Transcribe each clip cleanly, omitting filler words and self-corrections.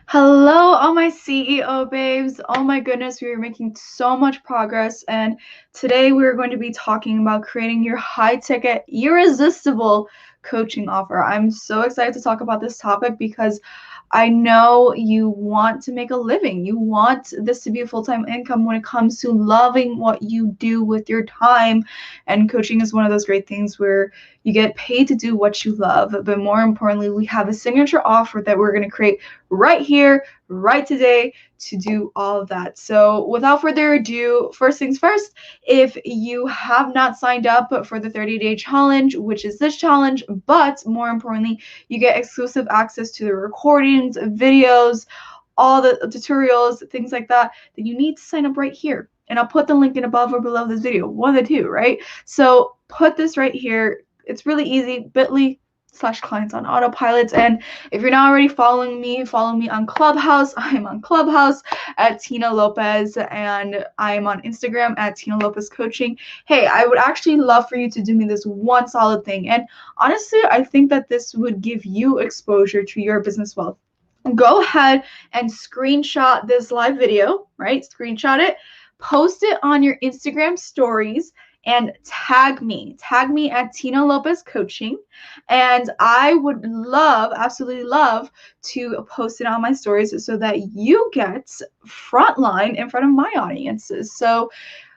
Hello, all my CEO babes. Oh my goodness, we are making so much progress. And today we're going to be talking about creating your high ticket, irresistible coaching offer. I'm so excited to talk about this topic because I know you want to make a living. You want this to be a full-time income when it comes to loving what you do with your time. And coaching is one of those great things where you get paid to do what you love. But more importantly, we have a signature offer that we're going to create right here, right today to do all of that. So without further ado, first things first, if you have not signed up for the 30-day challenge, which is this challenge, but more importantly, you get exclusive access to the recordings, videos, all the tutorials, things like that, then you need to sign up right here. And I'll put the link in above or below this video, one of the two, right? So put this right here. It's really easy, bit.ly/clients on autopilot. And if you're not already following me, follow me on Clubhouse. I'm on Clubhouse at Tina Lopez, and I'm on Instagram at Tina Lopez Coaching. Hey, I would actually love for you to do me this one solid thing. And honestly, I think that this would give you exposure to your business wealth. Go ahead and screenshot this live video, right? Screenshot it, post it on your Instagram stories, and tag me. Tag me at Tina Lopez Coaching. And I would love, absolutely love, to post it on my stories so that you get frontline in front of my audiences. So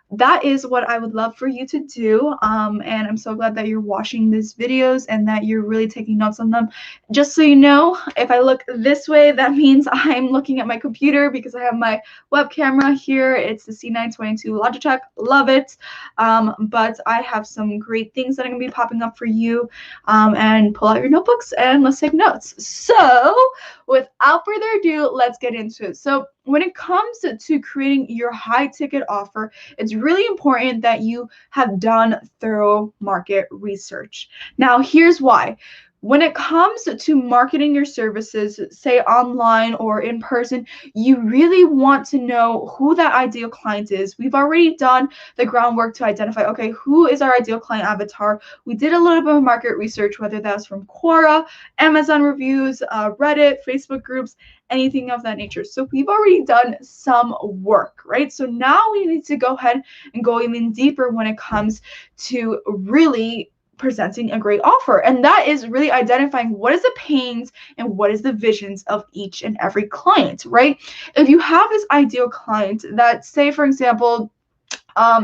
that is what I would love for you to do. And I'm so glad that you're watching these videos and that you're really taking notes on them. Just so you know, if I look this way, that means I'm looking at my computer because I have my web camera here. It's the C922 Logitech. Love it. But I have some great things that are going to be popping up for you. And pull out your notebooks and let's take notes. So without further ado, let's get into it. So when it comes to creating your high ticket offer, it's really important that you have done thorough market research. Now, here's why. When it comes to marketing your services, say online or in person, you really want to know who that ideal client is. We've already done the groundwork to identify, okay, who is our ideal client avatar? We did a little bit of market research, whether that's from Quora, Amazon reviews, Reddit, Facebook groups, anything of that nature. So we've already done some work, right? So now we need to go ahead and go even deeper when it comes to really presenting a great offer. And that is really identifying what is the pains and what is the visions of each and every client, right? If you have this ideal client that, say, for example,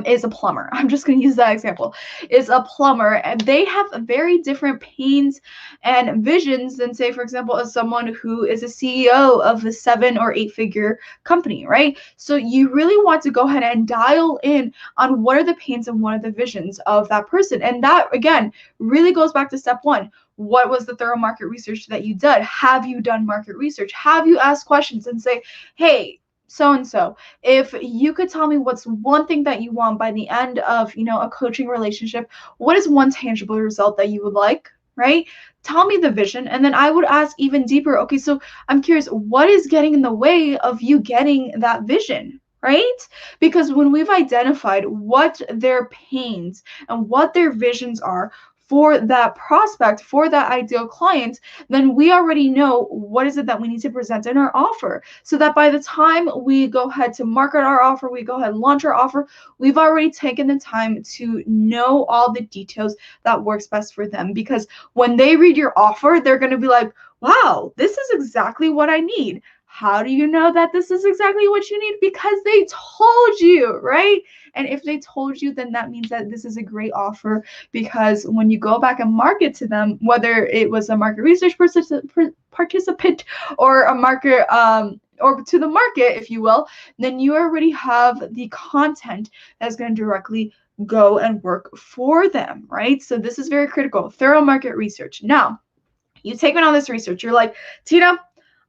is a plumber. I'm just going to use that example. Is a plumber, and they have very different pains and visions than, say, for example, as someone who is a CEO of a 7 or 8 figure company, right? So you really want to go ahead and dial in on what are the pains and what are the visions of that person. And that, again, really goes back to step one. What was the thorough market research that you did? Have you done market research? Have you asked questions and say, hey, so and so, if you could tell me what's one thing that you want by the end of, a coaching relationship, what is one tangible result that you would like, right? Tell me the vision. And then I would ask even deeper, okay, so I'm curious, what is getting in the way of you getting that vision? Right? Because when we've identified what their pains and what their visions are for that prospect, for that ideal client, then we already know what is it that we need to present in our offer, so that by the time we go ahead to market our offer, we go ahead and launch our offer, we've already taken the time to know all the details that works best for them. Because when they read your offer, they're going to be like, wow, this is exactly what I need. How do you know that this is exactly what you need? Because they told you, right? And if they told you, then that means that this is a great offer, because when you go back and market to them, whether it was a market research participant or a market or to the market, if you will, then you already have the content that's going to directly go and work for them, right? So this is very critical. Thorough market research. Now, you've taken all this research. You're like, Tina,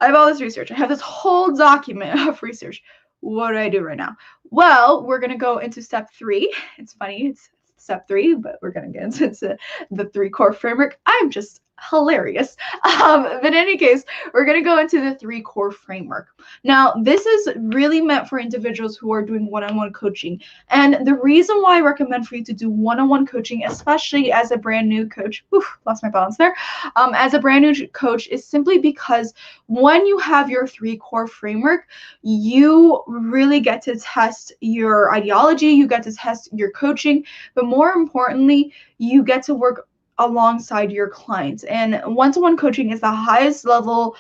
I have all this research. I have this whole document of research. What do I do right now? Well, we're going to go into step 3. It's funny, it's step 3, but we're going to get into the 3 core framework. I'm just hilarious. But in any case, we're going to go into the 3 core framework. Now, this is really meant for individuals who are doing one-on-one coaching. And the reason why I recommend for you to do one-on-one coaching, especially as a brand new coach, lost my balance there, as a brand new coach, is simply because when you have your 3 core framework, you really get to test your ideology, you get to test your coaching, but more importantly, you get to work alongside your clients. And one-to-one coaching is the highest level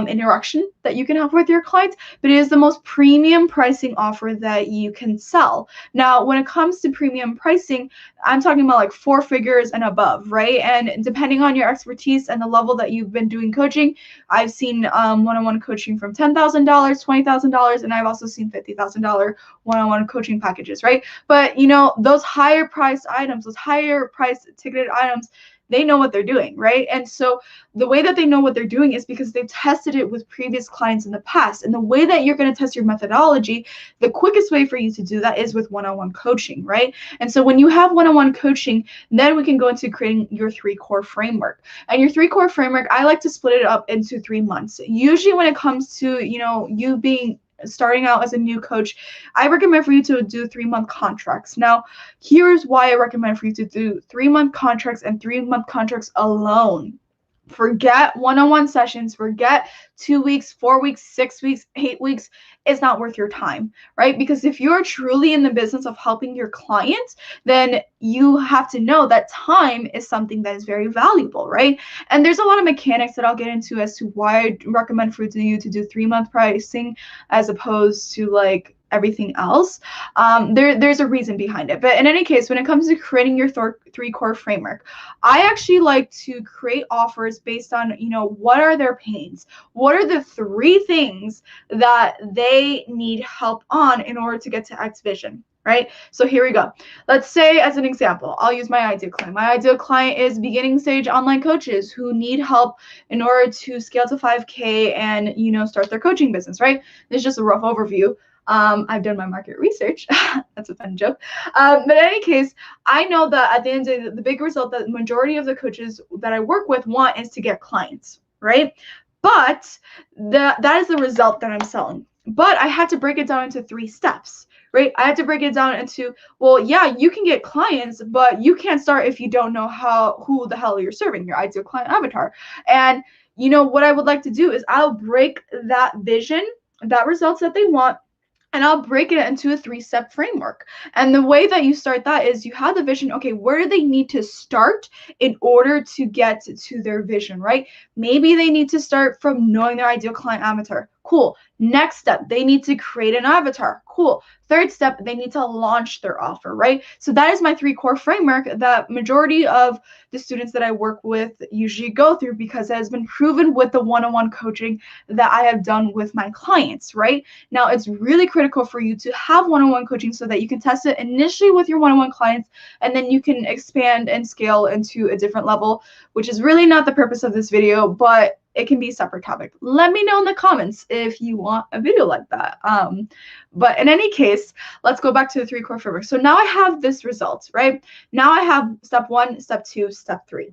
interaction that you can have with your clients, but it is the most premium pricing offer that you can sell. Now, when it comes to premium pricing, I'm talking about like 4 figures and above, right? And depending on your expertise and the level that you've been doing coaching, I've seen one-on-one coaching from $10,000, $20,000, and I've also seen $50,000 one-on-one coaching packages, right? But those higher priced items, those higher priced ticketed items, they know what they're doing, right? And so the way that they know what they're doing is because they've tested it with previous clients in the past. And the way that you're going to test your methodology, the quickest way for you to do that is with one-on-one coaching, right? And so when you have one-on-one coaching, then we can go into creating your 3 core framework. And your 3 core framework, I like to split it up into 3 months. Usually when it comes to, you being starting out as a new coach, I recommend for you to do 3-month contracts. Now, here's why I recommend for you to do 3-month contracts and 3-month contracts alone. Forget one-on-one sessions, forget 2 weeks, 4 weeks, 6 weeks, 8 weeks. It's not worth your time, right? Because if you're truly in the business of helping your clients, then you have to know that time is something that is very valuable, right? And there's a lot of mechanics that I'll get into as to why I recommend for you to do 3-month pricing as opposed to like everything else. There's a reason behind it. But in any case, when it comes to creating your 3 core framework, I actually like to create offers based on, what are their pains? What are the 3 things that they need help on in order to get to X vision? Right? So here we go. Let's say, as an example, I'll use my ideal client. My ideal client is beginning stage online coaches who need help in order to scale to 5K and, start their coaching business, right? This is just a rough overview. I've done my market research. That's a fun joke. But in any case, I know that at the end of the day, the big result that the majority of the coaches that I work with want is to get clients, right? But that is the result that I'm selling. But I had to break it down into 3 steps, right? I had to break it down into, well, yeah, you can get clients, but you can't start if you don't know who the hell you're serving, your ideal client avatar. And what I would like to do is I'll break that vision, that results that they want, and I'll break it into a 3-step framework. And the way that you start that is you have the vision. Okay, where do they need to start in order to get to their vision, right? Maybe they need to start from knowing their ideal client avatar. Cool. Next step, they need to create an avatar. Cool. Third step, they need to launch their offer, right? So that is my 3 core framework that majority of the students that I work with usually go through, because it has been proven with the one-on-one coaching that I have done with my clients, right? Now, it's really critical for you to have one-on-one coaching so that you can test it initially with your one-on-one clients, and then you can expand and scale into a different level, which is really not the purpose of this video, but it can be a separate topic. Let me know in the comments if you want a video like that. But in any case, let's go back to the 3 core framework. So now I have this result, right? Now I have step 1, step 2, step 3.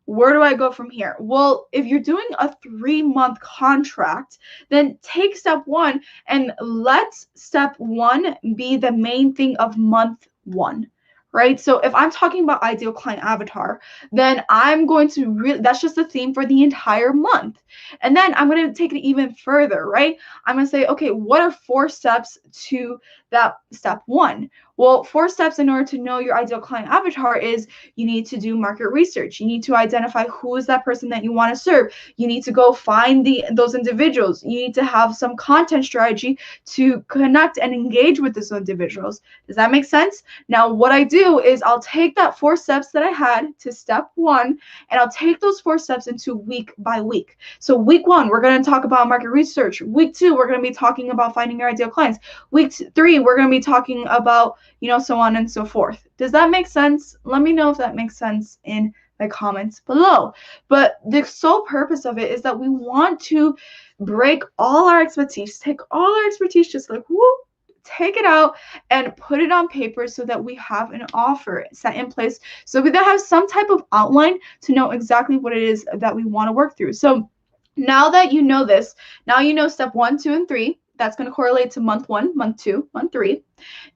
Where do I go from here? Well, if you're doing a 3-month contract, then take step 1 and let step 1 be the main thing of month 1. Right? So if I'm talking about ideal client avatar, then I'm going to that's just the theme for the entire month. And then I'm going to take it even further, right? I'm going to say, okay, what are 4 steps to that step 1? Well, 4 steps in order to know your ideal client avatar is you need to do market research. You need to identify who is that person that you want to serve. You need to go find those individuals. You need to have some content strategy to connect and engage with those individuals. Does that make sense? Now, what I do is I'll take that 4 steps that I had to step 1, and I'll take those 4 steps into week by week. So week 1, we're going to talk about market research. Week 2, we're going to be talking about finding your ideal clients. Week 3, we're going to be talking about, so on and so forth. Does that make sense? Let me know if that makes sense in the comments below. But the sole purpose of it is that we want to break all our expertise, take all our expertise, just like whoop, take it out and put it on paper so that we have an offer set in place, so we have some type of outline to know exactly what it is that we want to work through. So now that you know this, now you know step 1, 2, and 3. That's going to correlate to month 1, month 2, month 3.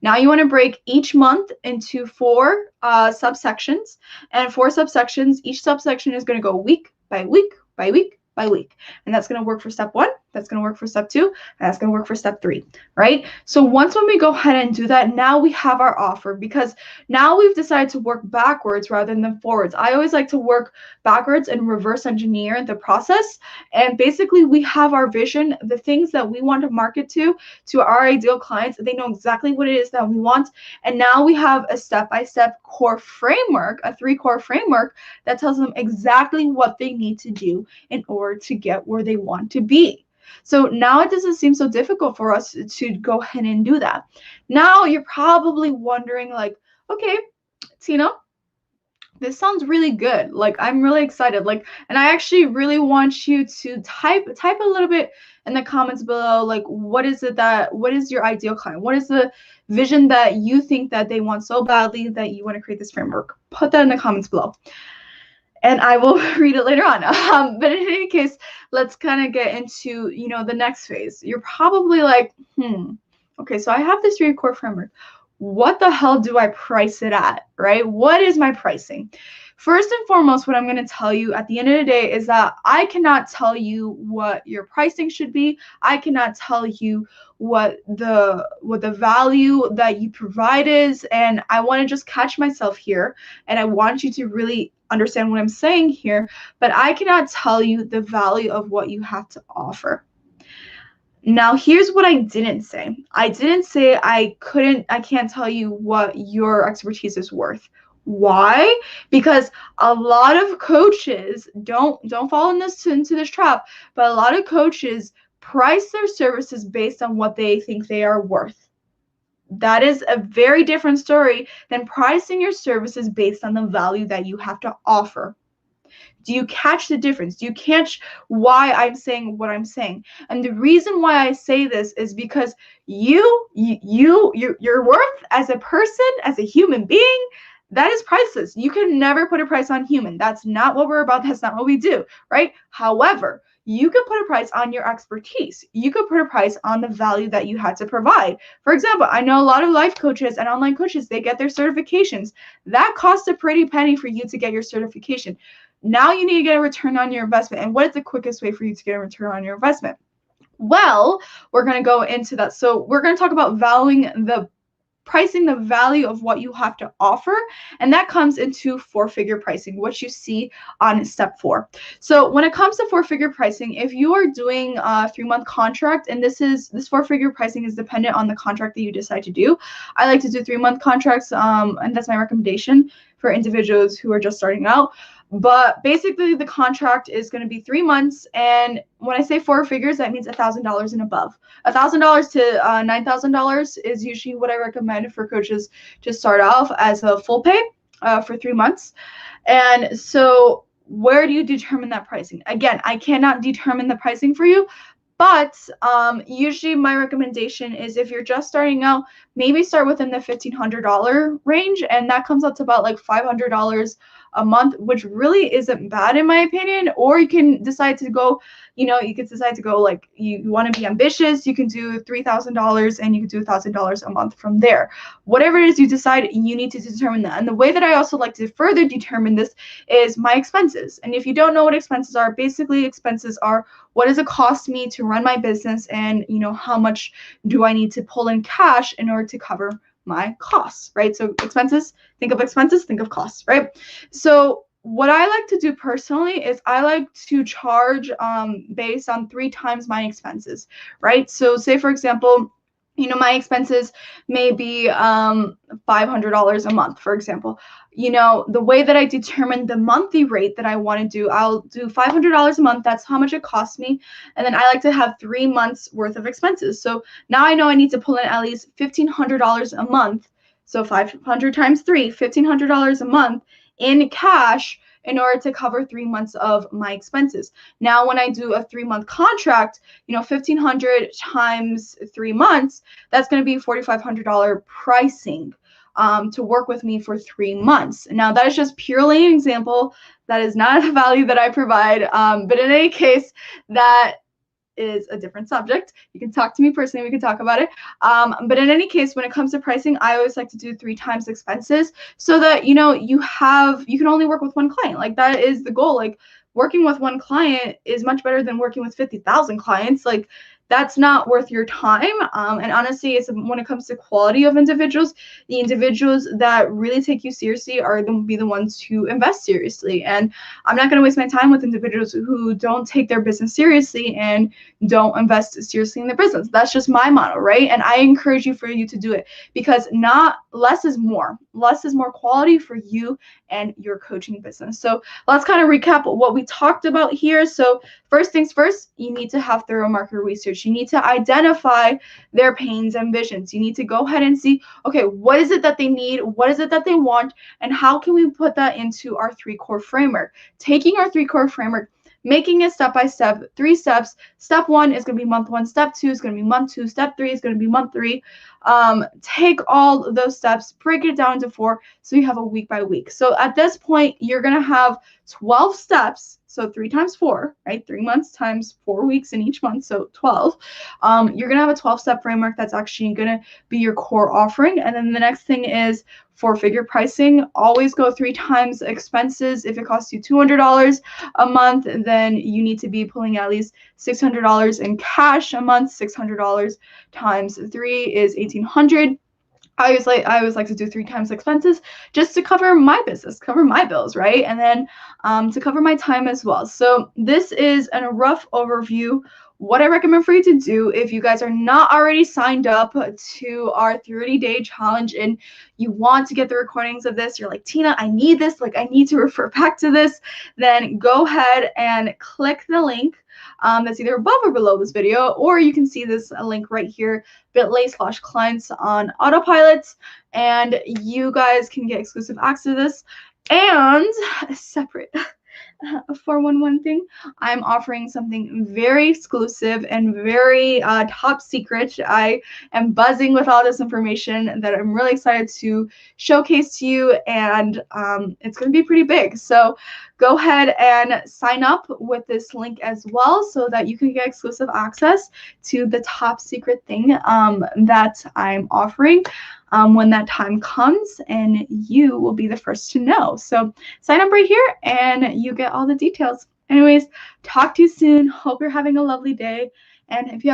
Now you want to break each month into 4 subsections, and 4 subsections. Each subsection is going to go week by week by week by week, and that's going to work for step 1, that's going to work for step 2, and that's going to work for step 3, right? So when we go ahead and do that, now we have our offer, because now we've decided to work backwards rather than forwards. I always like to work backwards and reverse engineer the process, and basically we have our vision, the things that we want to market to our ideal clients. They know exactly what it is that we want, and now we have a step-by-step core framework, a 3-core framework that tells them exactly what they need to do in order to get where they want to be. So now it doesn't seem so difficult for us to go ahead and do that. Now you're probably wondering, like, okay, Tina, this sounds really good. Like, I'm really excited. Like, and I actually really want you to type a little bit in the comments below, like, what is your ideal client? What is the vision that you think that they want so badly that you want to create this framework? Put that in the comments below, and I will read it later on. But in any case, let's kind of get into, the next phase. You're probably like, okay, so I have this 3-core framework. What the hell do I price it at, right? What is my pricing? First and foremost, what I'm going to tell you at the end of the day is that I cannot tell you what your pricing should be. I cannot tell you what the value that you provide is. And I want to just catch myself here, and I want you to really understand what I'm saying here, but I cannot tell you the value of what you have to offer. Now, here's what I didn't say. I didn't say I can't tell you what your expertise is worth. Why? Because a lot of coaches don't fall into this trap, but a lot of coaches price their services based on what they think they are worth. That is a very different story than pricing your services based on the value that you have to offer. Do you catch the difference? Do you catch why I'm saying what I'm saying? And the reason why I say this is because your worth as a person, as a human being, that is priceless. You can never put a price on human. That's not what we're about. That's not what we do, right? However, you can put a price on your expertise. You could put a price on the value that you had to provide. For example, I know a lot of life coaches and online coaches, they get their certifications. That costs a pretty penny for you to get your certification. Now you need to get a return on your investment. And what is the quickest way for you to get a return on your investment? Well, we're going to go into that. So we're going to talk about pricing the value of what you have to offer, and that comes into 4-figure pricing, which you see on step 4. So when it comes to 4-figure pricing, if you are doing a 3-month contract, and this 4-figure pricing is dependent on the contract that you decide to do. I like to do 3-month contracts, and that's my recommendation for individuals who are just starting out. But basically, the contract is going to be 3 months, and when I say 4 figures, that means $1,000 and above. $1,000 to $9,000 is usually what I recommend for coaches to start off as a full pay for 3 months. And so, where do you determine that pricing? Again, I cannot determine the pricing for you. But usually my recommendation is, if you're just starting out, maybe start within the $1,500 range, and that comes out to about like $500 a month, which really isn't bad in my opinion. Or you can decide to go, like, you want to be ambitious, you can do $3,000 and you can do $1,000 a month from there. Whatever it is you decide, you need to determine that. And the way that I also like to further determine this is my expenses. And if you don't know what expenses are, basically expenses are, what does it cost me to run my business, and how much do I need to pull in cash in order to cover my costs, right? So expenses, think of costs, right? So what I like to do personally is I like to charge based on 3 times my expenses, right? So say, for example, my expenses may be $500 a month, for example. The way that I determine the monthly rate that I want to do, I'll do $500 a month. That's how much it costs me. And then I like to have 3 months worth of expenses. So now I know I need to pull in at least $1,500 a month. So 500 times 3, $1,500 a month in cash in order to cover 3 months of my expenses. Now, when I do a 3-month contract, $1,500 times 3 months, that's going to be $4,500 pricing to work with me for 3 months. Now, that is just purely an example. That is not the value that I provide. But in any case, that is a different subject. You can talk to me personally. We can talk about it. But in any case, when it comes to pricing, I always like to do 3 times expenses so that, you can only work with one client. Like, that is the goal. Like, working with one client is much better than working with 50,000 clients. Like, that's not worth your time. And honestly, it's when it comes to quality of individuals, the individuals that really take you seriously are going to be the ones who invest seriously. And I'm not going to waste my time with individuals who don't take their business seriously and don't invest seriously in their business. That's just my motto, right? And I encourage you to do it, because not less is more. Less is more quality for you and your coaching business. So let's kind of recap what we talked about here. So first things first, you need to have thorough market research. You need to identify their pains and visions. You need to go ahead and see, okay, what is it that they need? What is it that they want? And how can we put that into our 3 core framework? Taking our 3 core framework, making it step by step, 3 steps. Step 1 is going to be month 1. Step 2 is going to be month 2. Step 3 is going to be month 3. Take all those steps, break it down into 4, so you have a week by week. So at this point, you're going to have 12 steps. So 3 times 4, right? 3 months times 4 weeks in each month, so 12. You're going to have a 12-step framework that's actually going to be your core offering. And then the next thing is 4-figure pricing. Always go 3 times expenses. If it costs you $200 a month, then you need to be pulling at least $600 in cash a month. $600 times 3 is $1,800. I always like to do 3 times expenses just to cover my business, cover my bills, right? And then to cover my time as well. So this is a rough overview. What I recommend for you to do, if you guys are not already signed up to our 30-day challenge and you want to get the recordings of this, you're like, Tina, I need this, like I need to refer back to this, then go ahead and click the link that's either above or below this video, or you can see this link right here, bit.ly/clients on autopilot, and you guys can get exclusive access to this. And separate 411 thing, I'm offering something very exclusive and very top secret. I am buzzing with all this information that I'm really excited to showcase to you, and it's going to be pretty big. So go ahead and sign up with this link as well so that you can get exclusive access to the top secret thing that I'm offering when that time comes, and you will be the first to know. So sign up right here and you get all the details. Anyways, talk to you soon. Hope you're having a lovely day. And if you have